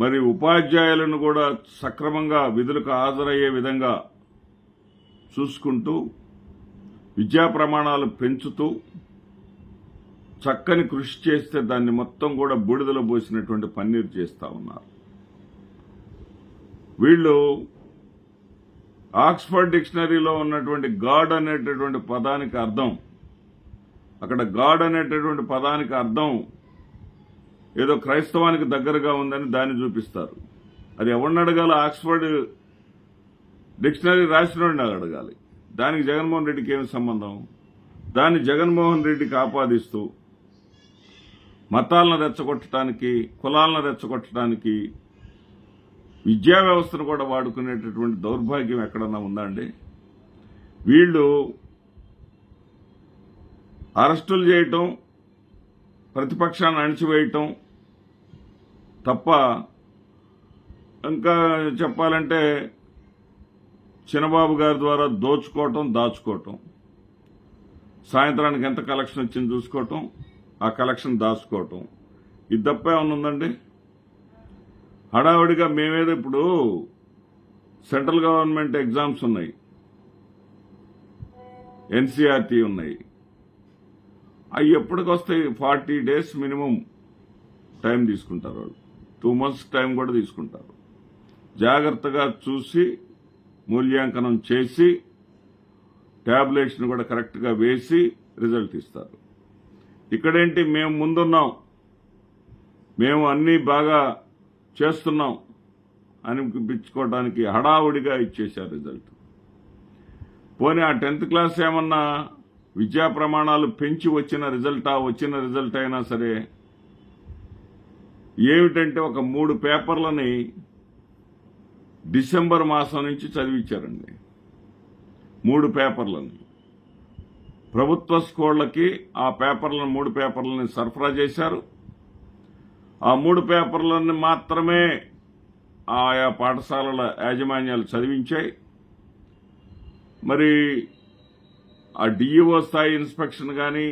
మరి ఉపాధ్యాయులను కూడా సక్రమంగా విధులకు హాజరయ్యే విధంగా చూసుకుంటూ విద్యా ప్రమాణాలు పెంచుతూ చక్కని కృషి చేస్తే దాన్ని మొత్తం కూడా బూడిదలో పోసినటువంటి పన్నీరు చేస్తా ఉన్నారు. వీళ్ళు ఆక్స్ఫర్డ్ డిక్షనరీలో ఉన్నటువంటి గాడ్ అనేటటువంటి పదానికి అర్థం, అక్కడ గాడ్ అనేటటువంటి పదానికి అర్థం ఏదో క్రైస్తవానికి దగ్గరగా ఉందని దాన్ని చూపిస్తారు. అది ఎవరిని అడగాలి? ఆక్స్ఫర్డ్ డిక్షనరీ రాసినోడిని అడగాలి. దానికి జగన్మోహన్ రెడ్డికి ఏమి సంబంధం? దాన్ని జగన్మోహన్ రెడ్డికి ఆపాదిస్తూ మతాలను రెచ్చగొట్టడానికి, కులాలను రెచ్చగొట్టడానికి విద్యా వ్యవస్థను కూడా వాడుకునేటటువంటి దౌర్భాగ్యం ఎక్కడన్నా ఉందా అండి? వీళ్ళు అరెస్టులు చేయటం, ప్రతిపక్షాన్ని అణిచివేయటం తప్ప ఇంకా చెప్పాలంటే చిన్నబాబు గారి ద్వారా దోచుకోవటం, దాచుకోవటం, సాయంత్రానికి ఎంత కలెక్షన్ వచ్చింది చూసుకోవటం, ఆ కలెక్షన్ దాచుకోవటం, ఇది తప్ప ఏమన్నా ఉందండి? హడావుడిగా మేమేదో ఇప్పుడు సెంట్రల్ గవర్నమెంట్ ఎగ్జామ్స్ ఉన్నాయి, ఎన్సీఆర్టీ ఉన్నాయి, అవి ఎప్పటికొస్తాయి? 40 days మినిమం టైం తీసుకుంటారు వాళ్ళు. 2 months టైం కూడా తీసుకుంటారు. జాగ్రత్తగా చూసి మూల్యాంకనం చేసి ట్యాబ్లెట్స్ని కూడా కరెక్ట్గా వేసి రిజల్ట్ ఇస్తారు. ఇక్కడేంటి, మేము ముందున్నాం, మేము అన్నీ బాగా చేస్తున్నాం అనిపించుకోవడానికి హడావుడిగా ఇచ్చేశారు రిజల్ట్. పోనీ ఆ 10th క్లాస్ ఏమన్నా విద్యా ప్రమాణాలు పెంచి వచ్చిన రిజల్ట్ అయినా సరే ఏమిటంటే ఒక 3 పేపర్లని డిసెంబర్ మాసం నుంచి చదివించారండి. 3 పేపర్లని ప్రభుత్వ స్కూళ్లకి ఆ పేపర్లను 3 పేపర్లని సరఫరా చేశారు. ఆ 3 పేపర్లని మాత్రమే ఆయా పాఠశాలల యాజమాన్యాలు చదివించాయి. మరి ఆ డిఈఓ స్థాయి ఇన్స్పెక్షన్ కానీ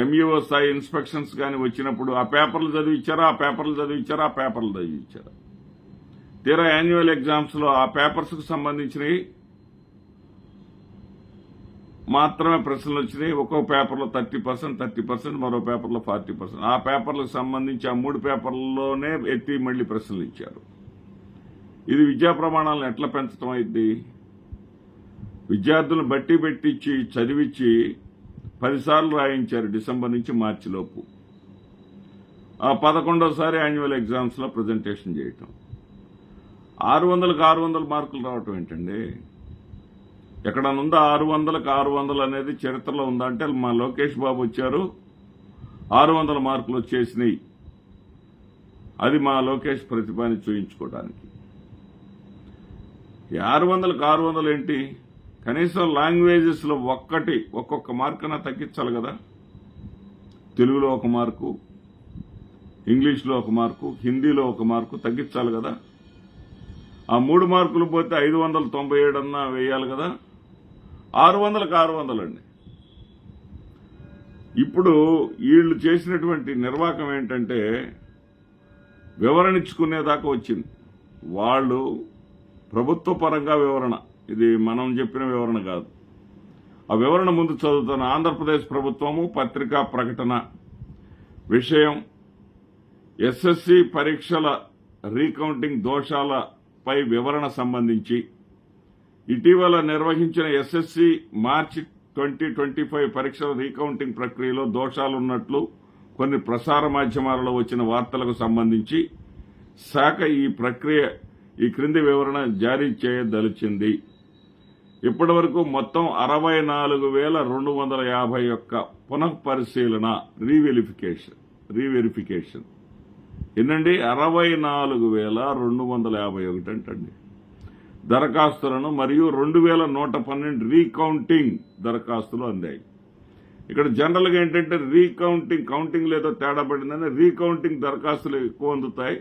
ఎంఈఓ స్థాయి ఇన్స్పెక్షన్స్ కానీ వచ్చినప్పుడు ఆ పేపర్లు చదివించారా? తీరా యాన్యువల్ ఎగ్జామ్స్ లో ఆ పేపర్స్ కు సంబంధించినవి మాత్రమే ప్రశ్నలు వచ్చినాయి. ఒక్కో పేపర్లో 30%, మరో పేపర్లో 40%. ఆ పేపర్లకు సంబంధించి ఆ 3 పేపర్లలోనే ఎత్తి మళ్లీ ప్రశ్నలు ఇచ్చారు. ఇది విద్యా ప్రమాణాలను ఎట్లా పెంచడం అయింది? విద్యార్థులను బట్టి పెట్టించి చదివించి 10 సార్లు రాయించారు డిసెంబర్ నుంచి మార్చి లోపు. ఆ 11వ యాన్యువల్ ఎగ్జామ్స్ లో ప్రజెంటేషన్ చేయటం. 600కు 600 మార్కులు రావటం ఏంటండి? ఎక్కడనుందా 600కు 600 అనేది చరిత్రలో ఉందా అంటే మా లోకేష్ బాబు వచ్చారు 600 మార్కులు వచ్చేసినాయి. అది మా లోకేష్ ప్రతిభని చూయించుకోవడానికి. 600కు 600 ఏంటి? కనీసం లాంగ్వేజెస్ లో ఒక్కొక్క మార్కున తగ్గించాలి కదా. తెలుగులో 1 మార్కు, ఇంగ్లీష్లో 1 మార్కు, హిందీలో 1 మార్కు తగ్గించాలి కదా. ఆ 3 మార్కులు పోతే 597 అన్నా వేయాలి కదా. 600కు 600 అండి. ఇప్పుడు వీళ్ళు చేసినటువంటి నిర్వాహకం ఏంటంటే వివరణ ఇచ్చుకునేదాకా వచ్చింది. వాళ్ళు ప్రభుత్వ పరంగా వివరణ, ఇది మనం చెప్పిన వివరణ కాదు. ఆ వివరణ ముందు చదువుతున్న ఆంధ్రప్రదేశ్ ప్రభుత్వము పత్రికా ప్రకటన విషయం ఎస్ఎస్సి పరీక్షల రీకౌంటింగ్ దోషాలపై వివరణ సంబంధించి ఇటీవల నిర్వహించిన ఎస్ఎస్సి మార్చి 2025 పరీక్షల రీకౌంటింగ్ ప్రక్రియలో దోషాలున్నట్లు కొన్ని ప్రసార మాధ్యమాలలో వచ్చిన వార్తలకు సంబంధించి శాఖ ఈ క్రింది వివరణ జారీ చేయదలిచింది. ఇప్పటివరకు మొత్తం 64,251 పునఃపరిశీలన రీవెరిఫికేషన్ ఎన్నండి 64,251 అంటండి దరఖాస్తులను మరియు 2,112 రీకౌంటింగ్ దరఖాస్తులు అందాయి. ఇక్కడ జనరల్గా ఏంటంటే కౌంటింగ్ లేదో తేడా పడిందని రీకౌంటింగ్ దరఖాస్తులు ఎక్కువ అందుతాయి,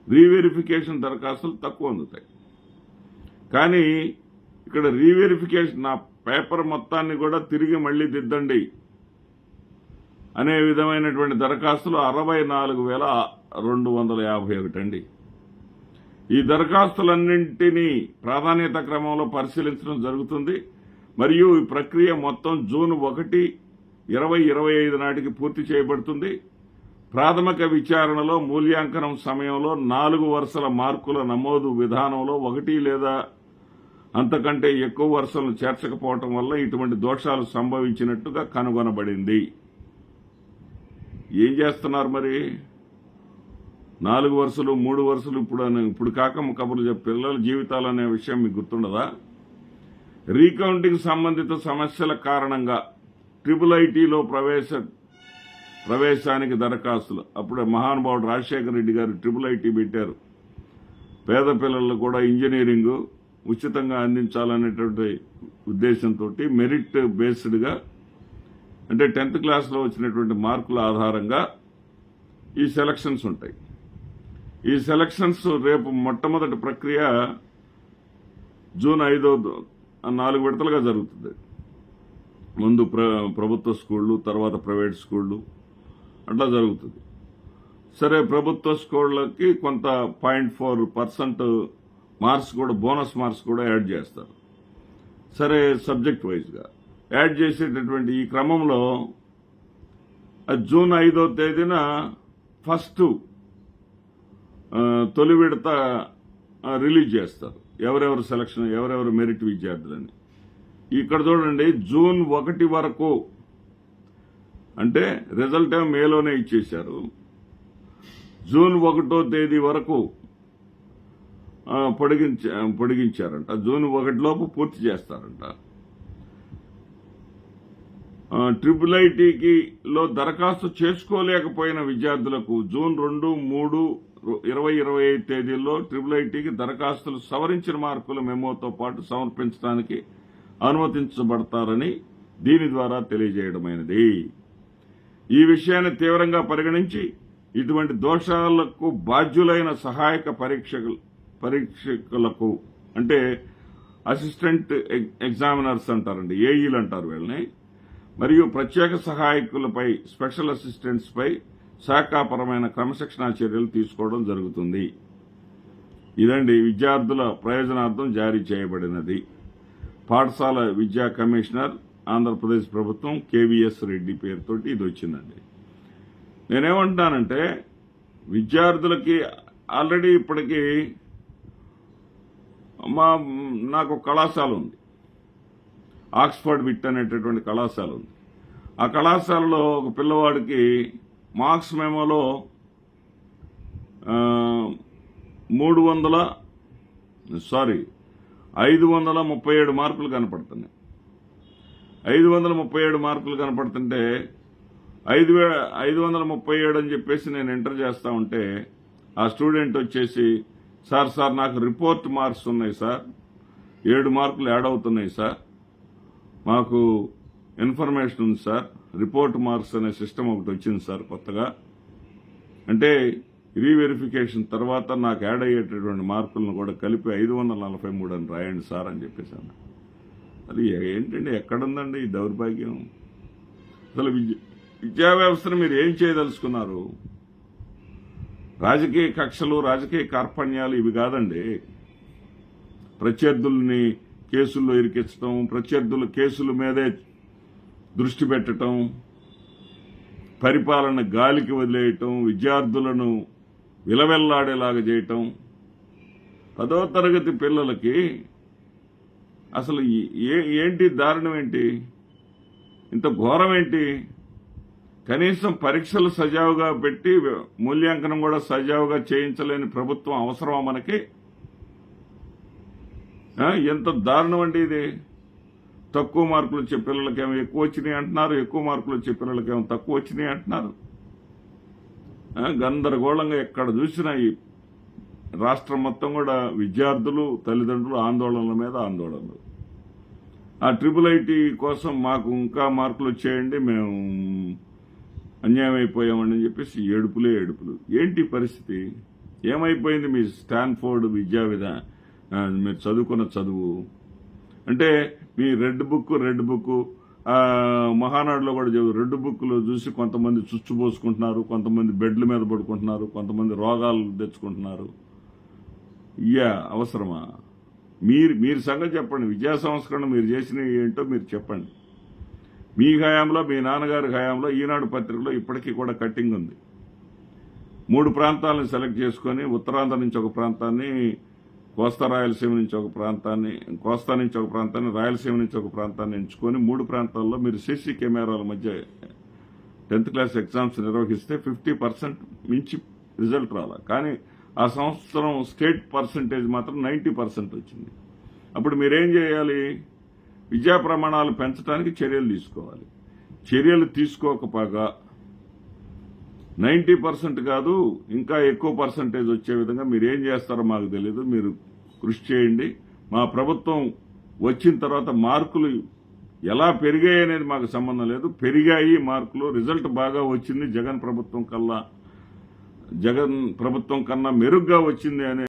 రీవెరిఫికేషన్ దరఖాస్తులు తక్కువ అందుతాయి. కానీ ఇక్కడ రీవెరిఫికేషన్ నా పేపర్ మొత్తాన్ని కూడా తిరిగి మళ్లీ దిద్దండి అనే విధమైనటువంటి దరఖాస్తులు 64,251 అండి. ఈ దరఖాస్తులన్నింటినీ ప్రాధాన్యత క్రమంలో పరిశీలించడం జరుగుతుంది. మరియు ఈ ప్రక్రియ మొత్తం జూన్ 1, 2025 నాటికి పూర్తి చేయబడుతుంది. ప్రాథమిక విచారణలో మూల్యాంకనం సమయంలో 4 వరుసల మార్కుల నమోదు విధానంలో 1 లేదా అంతకంటే ఎక్కువ వరుసలను చేర్చకపోవటం వల్ల ఇటువంటి దోషాలు సంభవించినట్టుగా కనుగొనబడింది. ఏం చేస్తున్నారు మరి? 4 వరుసలు 3 వరుసలు ఇప్పుడు కాక కబుర్లు చెప్పే పిల్లల జీవితాలు అనే విషయం మీకు గుర్తుండదా? రీకౌంటింగ్ సంబంధిత సమస్యల కారణంగా IIITలో ప్రవేశానికి దరఖాస్తులు. అప్పుడే మహానుభావుడు రాజశేఖర రెడ్డి గారు IIIT పెట్టారు. పేద పిల్లలు కూడా ఇంజనీరింగ్ ఉచితంగా అందించాలనేటువంటి ఉద్దేశంతో మెరిట్ బేస్డ్గా, అంటే 10th క్లాస్లో వచ్చినటువంటి మార్కుల ఆధారంగా ఈ సెలక్షన్స్ ఉంటాయి. ఈ సెలక్షన్స్ రేపు మొట్టమొదటి ప్రక్రియ జూన్ 5 4 విడతలుగా జరుగుతుంది. ముందు ప్రభుత్వ స్కూళ్ళు, తర్వాత ప్రైవేట్ స్కూళ్ళు, అట్లా జరుగుతుంది. సరే, ప్రభుత్వ స్కూళ్ళకి కొంత 0.4% మార్క్స్ కూడా, బోనస్ మార్క్స్ కూడా యాడ్ చేస్తారు. సరే, సబ్జెక్ట్ వైజ్గా యాడ్ చేసేటటువంటి ఈ క్రమంలో జూన్ 5వ తేదీన ఫస్ట్ తొలి విడత రిలీజ్ చేస్తారు. ఎవరెవరు సెలక్షన్, ఎవరెవరు మెరిట్ విద్యార్థులని. ఇక్కడ చూడండి, జూన్ 1 వరకు, అంటే రిజల్ట్ మేలోనే ఇచ్చేశారు. జూన్ 1వ తేదీ వరకు పొడిగించారంట. జూన్ 1 లోపు పూర్తి చేస్తారంట. IIITలో దరఖాస్తు చేసుకోలేకపోయిన విద్యార్థులకు జూన్ 2, 3, 2025 తేదీల్లో IIITకి దరఖాస్తులు సవరించిన మార్కుల మెమోతో పాటు సమర్పించడానికి అనుమతించబడతారని దీని ద్వారా తెలియజేయడమైనది. ఈ విషయాన్ని తీవ్రంగా పరిగణించి ఇటువంటి దోషాలకు బాధ్యులైన సహాయక పరీక్షకులకు, అంటే అసిస్టెంట్ ఎగ్జామినర్స్ అంటారండి, ఏఈలు అంటారు వీళ్ళని, మరియు ప్రత్యేక సహాయకులపై, స్పెషల్ అసిస్టెంట్స్ పై శాఖాపరమైన క్రమశిక్షణా చర్యలు తీసుకోవడం జరుగుతుంది. ఇదండి విద్యార్థుల ప్రయోజనార్థం జారీ చేయబడినది. పాఠశాల విద్యా కమిషనర్, ఆంధ్రప్రదేశ్ ప్రభుత్వం, కేవీఎస్ రెడ్డి పేరుతోటి ఇది వచ్చిందండి. నేనేమంటున్నానంటే, విద్యార్థులకి ఆల్రెడీ ఇప్పటికీ నాకు కళాశాల ఉంది, ఆక్స్ఫర్డ్ విట్ అనేటటువంటి కళాశాల ఉంది. ఆ కళాశాలలో ఒక పిల్లవాడికి మార్క్స్ మెమోలో 537 మార్కులు కనపడుతున్నాయి. 537 మార్కులు కనపడుతుంటే 537 అని చెప్పేసి నేను ఎంటర్ చేస్తా ఉంటే ఆ స్టూడెంట్ వచ్చేసి, సార్ నాకు రిపోర్ట్ మార్క్స్ ఉన్నాయి సార్, 7 మార్కులు యాడ్ అవుతున్నాయి సార్, మాకు ఇన్ఫర్మేషన్ ఉంది సార్, రిపోర్ట్ మార్క్స్ అనే సిస్టమ్ ఒకటి వచ్చింది సార్ కొత్తగా, అంటే రీవెరిఫికేషన్ తర్వాత నాకు యాడ్ అయ్యేటటువంటి మార్కులను కూడా కలిపి 543 అని రాయండి సార్ అని చెప్పేసాను. అది ఏంటండి, ఎక్కడుందండి ఈ దౌర్భాగ్యం? అసలు విద్యా వ్యవస్థను మీరు ఏం చేయదలుచుకున్నారు? రాజకీయ కక్షలు, రాజకీయ కార్పణ్యాలు ఇవి కాదండి. ప్రత్యర్థుల్ని కేసుల్లో ఇరికించడం, ప్రత్యర్థుల కేసుల మీదే దృష్టి పెట్టడం, పరిపాలన గాలికి వదిలేయటం, విద్యార్థులను విలవెల్లాడేలాగా చేయటం. 10వ తరగతి పిల్లలకి అసలు ఏంటి దారుణం, ఏంటి ఇంత ఘోరం, ఏంటి? కనీసం పరీక్షలు సజావుగా పెట్టి మూల్యాంకనం కూడా సజావుగా చేయించలేని ప్రభుత్వం అవసరమా మనకి? ఎంత దారుణం అండి ఇది. తక్కువ మార్కులు వచ్చే పిల్లలకేమో ఎక్కువ వచ్చినాయి అంటున్నారు, ఎక్కువ మార్కులు వచ్చే పిల్లలకేమో తక్కువ వచ్చినాయి అంటున్నారు. గందరగోళంగా ఎక్కడ చూసినా ఈ రాష్ట్రం మొత్తం కూడా విద్యార్థులు, తల్లిదండ్రులు ఆందోళనల మీద ఆందోళనలు. ఆ IIIT కోసం మాకు ఇంకా మార్కులు వచ్చేయండి, మేము అన్యాయం అయిపోయామని చెప్పేసి ఏడుపులే ఏడుపులు. ఏంటి పరిస్థితి? ఏమైపోయింది మీ స్టాన్ఫోర్డ్ విద్యా మీరు చదువుకున్న చదువు? అంటే మీ రెడ్ బుక్ మహానాడులో కూడా రెడ్ బుక్లు చూసి కొంతమంది చుచ్చుపోసుకుంటున్నారు, కొంతమంది బెడ్ల మీద పడుకుంటున్నారు, కొంతమంది రోగాలు తెచ్చుకుంటున్నారు. అవసరమా? మీరు సంగతి చెప్పండి. విద్యా సంస్కరణ మీరు చేసినవి ఏంటో మీరు చెప్పండి. మీ హయాంలో, మీ నాన్నగారి హయాంలో ఈనాడు పత్రికలో ఇప్పటికీ కూడా కట్టింగ్ ఉంది. 3 ప్రాంతాలను సెలెక్ట్ చేసుకొని, ఉత్తరాంధ్ర నుంచి ఒక ప్రాంతాన్ని, కోస్తా రాయలసీమ నుంచి ఒక ప్రాంతాన్ని, కోస్తా నుంచి ఒక ప్రాంతాన్ని, రాయలసీమ నుంచి ఒక ప్రాంతాన్ని ఎంచుకొని 3 ప్రాంతాల్లో మీరు సీసీ కెమెరాల మధ్య 10th క్లాస్ ఎగ్జామ్స్ నిర్వహిస్తే 50% మించి రిజల్ట్ రావాలి. కానీ ఆ సంవత్సరం స్టేట్ పర్సంటేజ్ మాత్రం 90% వచ్చింది. అప్పుడు మీరేం చేయాలి? విద్యా ప్రమాణాలు పెంచడానికి చర్యలు తీసుకోవాలి. చర్యలు తీసుకోకపోగా 90% కాదు, ఇంకా ఎక్కువ పర్సంటేజ్ వచ్చే విధంగా మీరు ఏం చేస్తారో మాకు తెలియదు. మీరు కృషి చేయండి. మా ప్రభుత్వం వచ్చిన తర్వాత మార్కులు ఎలా పెరిగాయి అనేది మాకు సంబంధం లేదు. పెరిగాయి మార్కులు, రిజల్ట్ బాగా వచ్చింది, జగన్ ప్రభుత్వం కన్నా మెరుగ్గా వచ్చింది అనే